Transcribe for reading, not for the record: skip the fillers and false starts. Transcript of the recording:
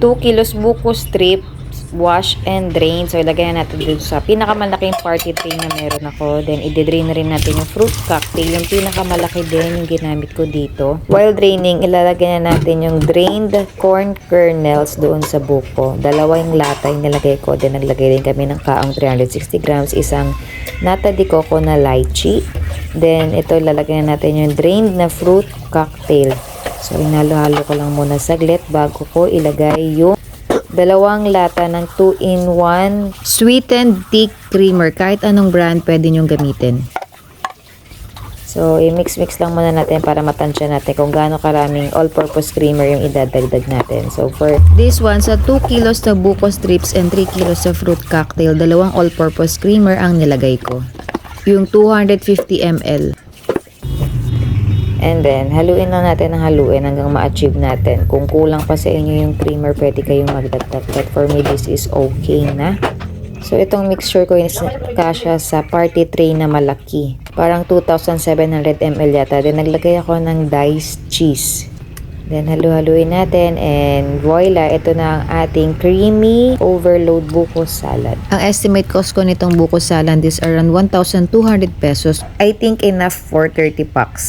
2 kilos buko strips, wash and drain. So, ilagay na natin dito sa pinakamalaking party tray na meron ako. Then, i-drain na rin natin yung fruit cocktail. Yung pinakamalaki din yung ginamit ko dito. While draining, ilalagay na natin yung drained corn kernels doon sa buko. Dalawang lata yung nilagay ko. Then, naglagay din kami ng kaong 360 grams. Isang nata de coco na lychee. Then, ito ilalagay na natin yung drained na fruit cocktail. So, inhalo-halo ko lang muna saglit bago ko ilagay yung dalawang lata ng 2-in-1 sweetened thick creamer. Kahit anong brand pwede nyong gamitin. So, i-mix-mix lang muna natin para matansya natin kung gaano karaming all-purpose creamer yung idadagdag natin. So, for this one, sa 2 kilos na buko strips and 3 kilos sa fruit cocktail, dalawang all-purpose creamer ang nilagay ko. Yung 250 ml. And then, haluin lang natin ng haluin hanggang ma-achieve natin. Kung kulang pa sa inyo yung creamer, pwede kayong magdagdag. But for me, this is okay na. So, itong mixture ko is kasya sa party tray na malaki. Parang 2,700 ml yata. Then, naglagay ako ng diced cheese. Then, halu-haluin natin. And, voila, ito na ang ating creamy overload buko salad. Ang estimate cost ko nitong buko salad is around 1,200 pesos. I think enough for 30 packs.